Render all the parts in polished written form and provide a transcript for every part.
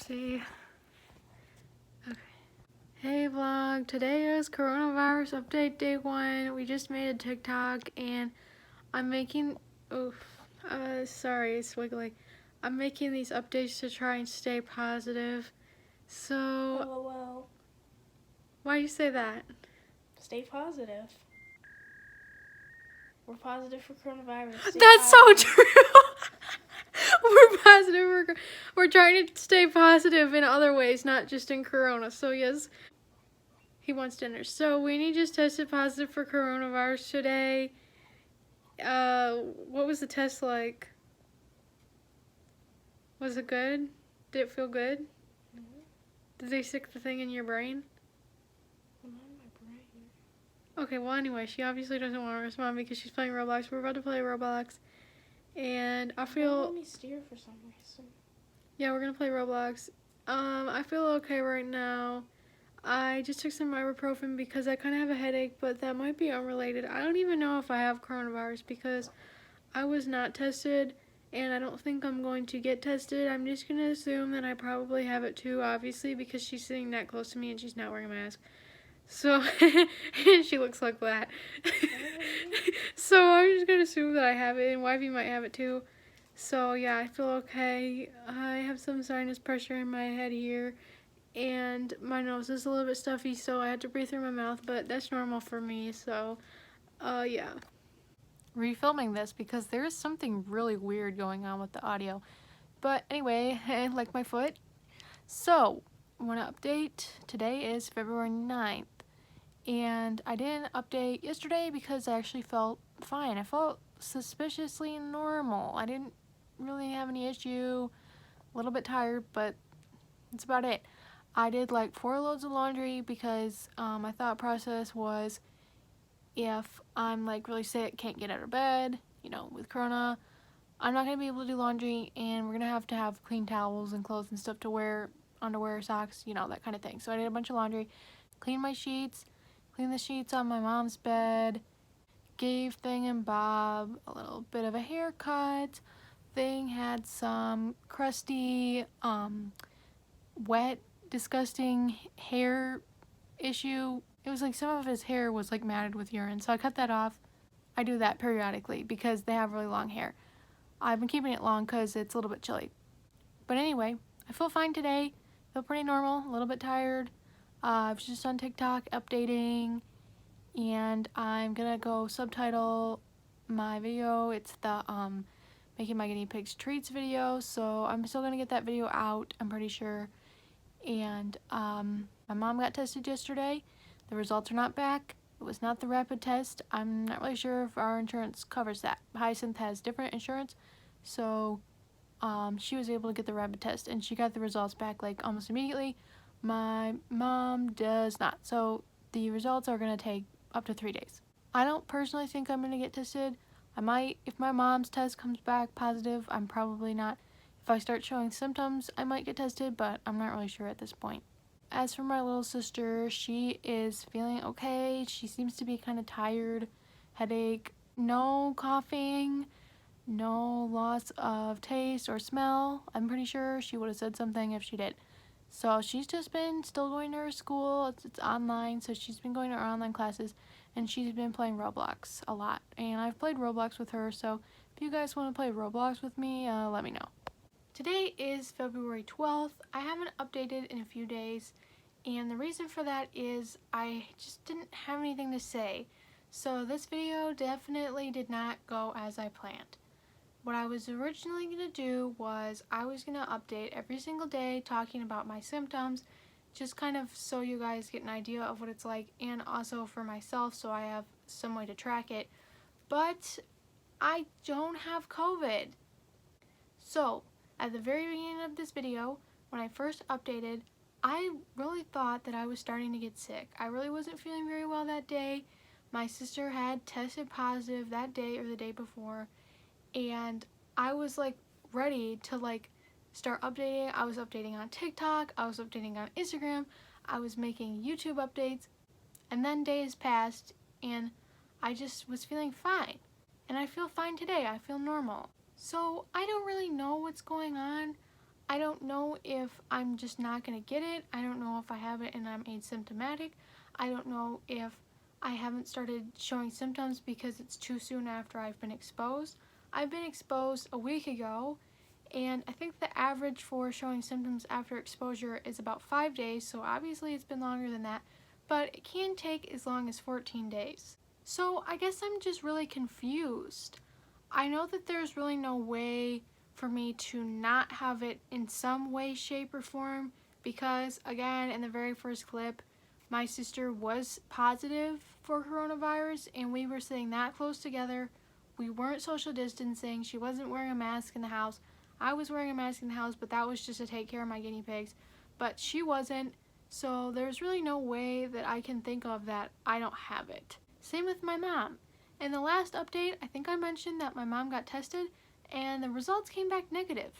See. Okay. Hey vlog, today is coronavirus update day 1. We just made a TikTok and I'm making, sorry, it's wiggly. I'm making these updates to try and stay positive. So, LOL. why do you say that? Stay positive. We're positive for coronavirus. That's so true. We're positive. We're trying to stay positive in other ways, not just in corona. So yes, he wants dinner. So Weenie just tested positive for coronavirus today. What was the test like? Was it good? Did it feel good? Mm-hmm. Did they stick the thing in your brain? Not in my brain. Okay, well anyway, she obviously doesn't want to respond because she's playing Roblox. We're about to play Roblox. And I feel... Let me steer for some reason. Yeah, we're gonna play Roblox. I feel okay right now. I just took some ibuprofen because I kind of have a headache, but that might be unrelated. I don't even know if I have coronavirus because I was not tested, and I don't think I'm going to get tested. I'm just going to assume that I probably have it too, obviously, because she's sitting that close to me and she's not wearing a mask. So, she looks like that. So I'm just going to assume that I have it, and Wifey might have it too. So, yeah, I feel okay. I have some sinus pressure in my head here, and my nose is a little bit stuffy, so I had to breathe through my mouth, but that's normal for me, so, yeah. Refilming this because there is something really weird going on with the audio. But anyway, like my foot. So, I want to update. Today is February 9th. And I didn't update yesterday because I actually felt fine. I felt suspiciously normal. I didn't really have any issue. A little bit tired, but that's about it. I did like 4 loads of laundry because my thought process was if I'm like really sick, can't get out of bed, with corona, I'm not going to be able to do laundry, and we're going to have clean towels and clothes and stuff to wear, underwear, socks, that kind of thing. So I did a bunch of laundry, cleaned my sheets, cleaned the sheets on my mom's bed, gave Thing and Bob a little bit of a haircut. Thing had some crusty, wet, disgusting hair issue. It was like some of his hair was like matted with urine, so I cut that off. I do that periodically because they have really long hair. I've been keeping it long because it's a little bit chilly. But anyway, I feel fine today. Feel pretty normal, a little bit tired. I was just on TikTok updating, and I'm gonna go subtitle my video. It's the making my guinea pigs treats video, so I'm still gonna get that video out, I'm pretty sure. And my mom got tested yesterday. The results are not back. It was not the rapid test. I'm not really sure if our insurance covers that. Hyacinth has different insurance, so she was able to get the rapid test, and she got the results back like almost immediately. My mom does not, so the results are going to take up to 3 days. I don't personally think I'm going to get tested. I might, if my mom's test comes back positive. I'm probably not. If I start showing symptoms, I might get tested, but I'm not really sure at this point. As for my little sister, she is feeling okay. She seems to be kind of tired, headache, no coughing, no loss of taste or smell. I'm pretty sure she would have said something if she did. So she's just been still going to her school. It's online, so she's been going to her online classes, and she's been playing Roblox a lot. And I've played Roblox with her, so if you guys want to play Roblox with me, let me know. Today is February 12th. I haven't updated in a few days, and the reason for that is I just didn't have anything to say. So this video definitely did not go as I planned. What I was originally going to do was I was going to update every single day talking about my symptoms, just kind of so you guys get an idea of what it's like, and also for myself so I have some way to track it. But I don't have COVID. So at the very beginning of this video, when I first updated, I really thought that I was starting to get sick. I really wasn't feeling very well that day. My sister had tested positive that day or the day before, and I was like ready to like start updating. I was updating on TikTok, I was updating on Instagram, I was making YouTube updates, and then days passed and I just was feeling fine. And I feel fine today. I feel normal. So I don't really know what's going on. I don't know if I'm just not going to get it. I don't know if I have it and I'm asymptomatic. I don't know if I haven't started showing symptoms because it's too soon after I've been exposed. I've been exposed a week ago, and I think the average for showing symptoms after exposure is about 5 days, so obviously it's been longer than that, but it can take as long as 14 days. So I guess I'm just really confused. I know that there's really no way for me to not have it in some way, shape, or form because, again, in the very first clip, my sister was positive for coronavirus and we were sitting that close together. We weren't social distancing. She wasn't wearing a mask in the house. I was wearing a mask in the house, but that was just to take care of my guinea pigs. But she wasn't, so there's really no way that I can think of that I don't have it. Same with my mom. In the last update, I think I mentioned that my mom got tested and the results came back negative.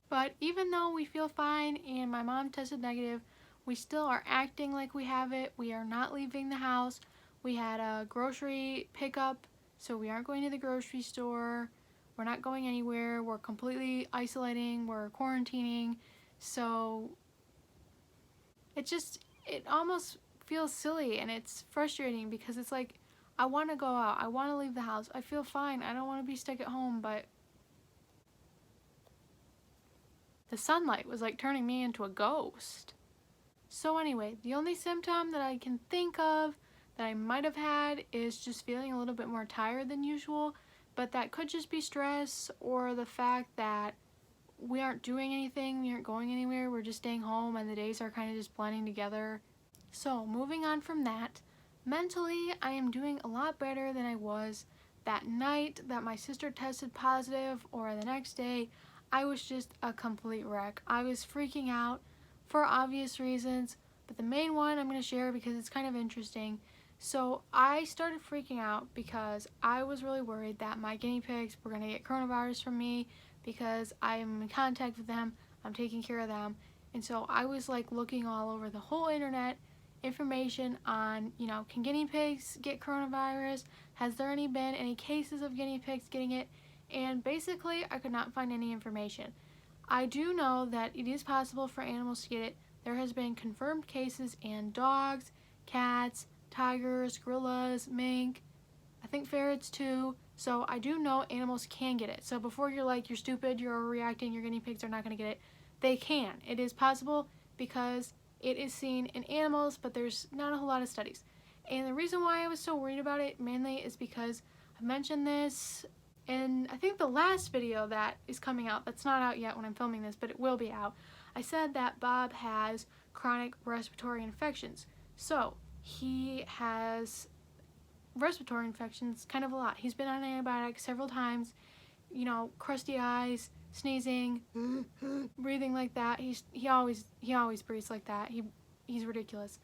But even though we feel fine and my mom tested negative, we still are acting like we have it. We are not leaving the house. We had a grocery pickup, so we aren't going to the grocery store. We're not going anywhere. We're completely isolating. We're quarantining. So it almost feels silly and it's frustrating because it's like, I want to go out. I want to leave the house. I feel fine. I don't want to be stuck at home, but the sunlight was like turning me into a ghost. So anyway, the only symptom that I can think of that I might have had is just feeling a little bit more tired than usual, but that could just be stress or the fact that we aren't doing anything, we aren't going anywhere, we're just staying home and the days are kind of just blending together. So moving on from that, mentally I am doing a lot better than I was that night that my sister tested positive, or the next day. I was just a complete wreck. I was freaking out for obvious reasons, but the main one I'm going to share because it's kind of interesting. So I started freaking out because I was really worried that my guinea pigs were going to get coronavirus from me because I am in contact with them, I'm taking care of them, and so I was like looking all over the whole internet, information on, can guinea pigs get coronavirus? Has there been any cases of guinea pigs getting it? And basically I could not find any information. I do know that it is possible for animals to get it. There has been confirmed cases in dogs, cats, tigers, gorillas, mink, I think ferrets too. So I do know animals can get it. So before you're like, you're stupid, you're overreacting, your guinea pigs are not going to get it, they can. It is possible because it is seen in animals, but there's not a whole lot of studies. And the reason why I was so worried about it mainly is because I mentioned this in, I think, the last video that is coming out. That's not out yet when I'm filming this, but it will be out. I said that Bob has chronic respiratory infections. So he has respiratory infections kind of a lot. He's been on antibiotics several times, crusty eyes, sneezing, breathing like that. He always breathes like that. He's ridiculous.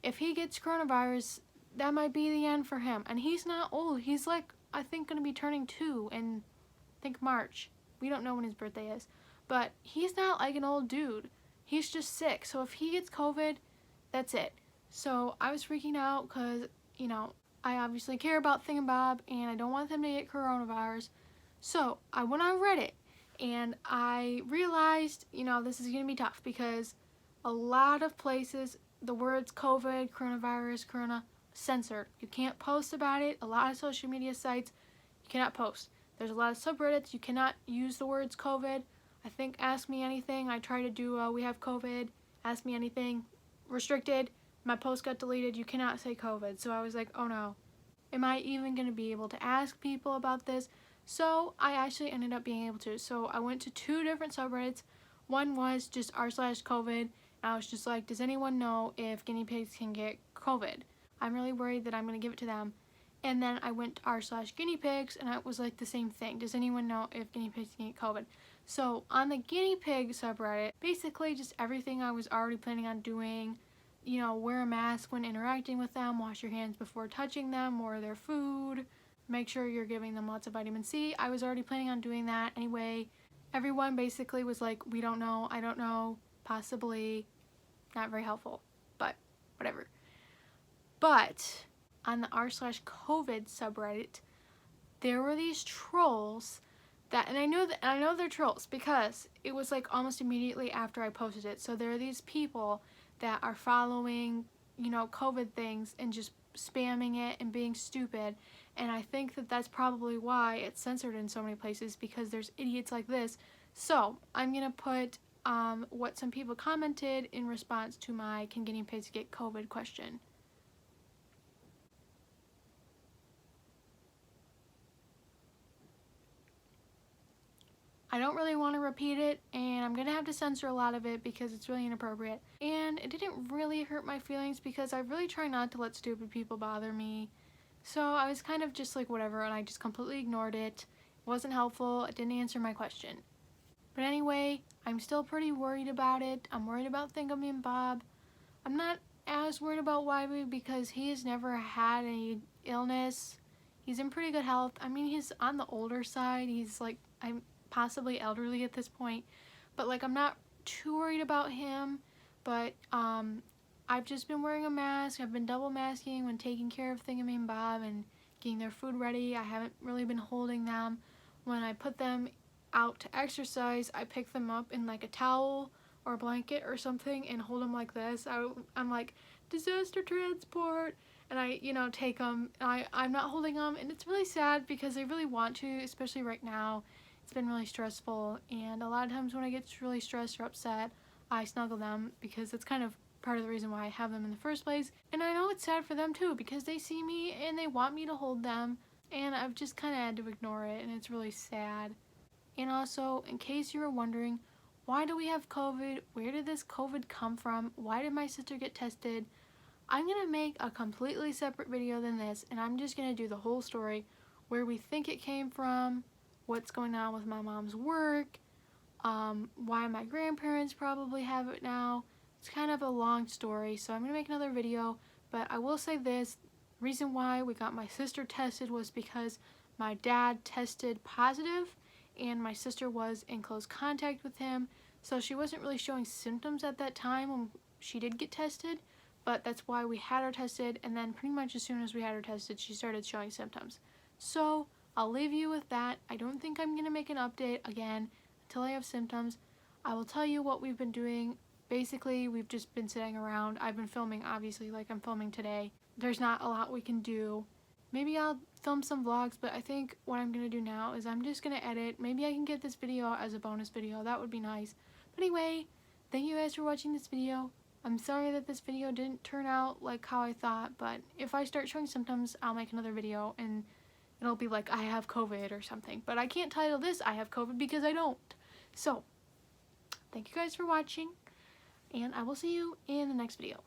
If he gets coronavirus, that might be the end for him. And he's not old. He's like, I think, going to be turning 2 in, I think, March. We don't know when his birthday is. But he's not like an old dude. He's just sick. So if he gets COVID, that's it. So I was freaking out because, I obviously care about Thingamabob and I don't want them to get coronavirus. So I went on Reddit and I realized, this is going to be tough because a lot of places, the words COVID, coronavirus, corona, censored. You can't post about it. A lot of social media sites, you cannot post. There's a lot of subreddits, you cannot use the words COVID. I think Ask Me Anything, I tried to do we have COVID, Ask Me Anything, restricted. My post got deleted, you cannot say COVID. So I was like, oh no, am I even going to be able to ask people about this? So I actually ended up being able to. So I went to 2 different subreddits. One was just r/COVID. And I was just like, does anyone know if guinea pigs can get COVID? I'm really worried that I'm going to give it to them. And then I went to r/guinea pigs and it was like the same thing. Does anyone know if guinea pigs can get COVID? So on the guinea pig subreddit, basically just everything I was already planning on doing. Wear a mask when interacting with them, wash your hands before touching them or their food, make sure you're giving them lots of vitamin C. I was already planning on doing that anyway. Everyone basically was like, we don't know, I don't know, possibly, not very helpful, but whatever. But on the r/COVID subreddit, there were these trolls that, and I know they're trolls because it was like almost immediately after I posted it. So there are these people that are following, you know, COVID things and just spamming it and being stupid. And I think that that's probably why it's censored in so many places, because there's idiots like this. So I'm gonna put what some people commented in response to my "Can guinea pigs get COVID?" question. I don't really want to repeat it, and I'm gonna have to censor a lot of it because it's really inappropriate. And it didn't really hurt my feelings because I really try not to let stupid people bother me. So I was kind of just like whatever, and I just completely ignored it. It wasn't helpful. It didn't answer my question. But anyway, I'm still pretty worried about it. I'm worried about Thingamy and Bob. I'm not as worried about Wyvie because he has never had any illness. He's in pretty good health. I mean, he's on the older side. He's like, I'm possibly elderly at this point. But like, I'm not too worried about him. But I've just been wearing a mask. I've been double masking when taking care of Thingamy and Bob and getting their food ready. I haven't really been holding them. When I put them out to exercise, I pick them up in like a towel or a blanket or something and hold them like this. I'm like, disaster transport, and I, you know, take them. I'm not holding them, and it's really sad because I really want to, especially right now. It's been really stressful, and a lot of times when I get really stressed or upset, I snuggle them because it's kind of part of the reason why I have them in the first place. And I know it's sad for them too because they see me and they want me to hold them, and I've just kind of had to ignore it, and it's really sad. And also, in case you were wondering, why do we have COVID? Where did this COVID come from? Why did my sister get tested? I'm going to make a completely separate video than this, and I'm just going to do the whole story, where we think it came from, what's going on with my mom's work, why my grandparents probably have it now. It's kind of a long story, so I'm going to make another video, but I will say this. Reason why we got my sister tested was because my dad tested positive, and my sister was in close contact with him, so she wasn't really showing symptoms at that time when she did get tested, but that's why we had her tested, and then pretty much as soon as we had her tested, she started showing symptoms. So I'll leave you with that. I don't think I'm going to make an update again until I have symptoms. I will tell you what we've been doing. Basically, we've just been sitting around. I've been filming, obviously, like I'm filming today. There's not a lot we can do. Maybe I'll film some vlogs, but I think what I'm going to do now is I'm just going to edit. Maybe I can get this video as a bonus video. That would be nice. But anyway, thank you guys for watching this video. I'm sorry that this video didn't turn out like how I thought, but if I start showing symptoms, I'll make another video and it'll be like I have COVID or something. But I can't title this I have COVID because I don't. So, thank you guys for watching, and I will see you in the next video.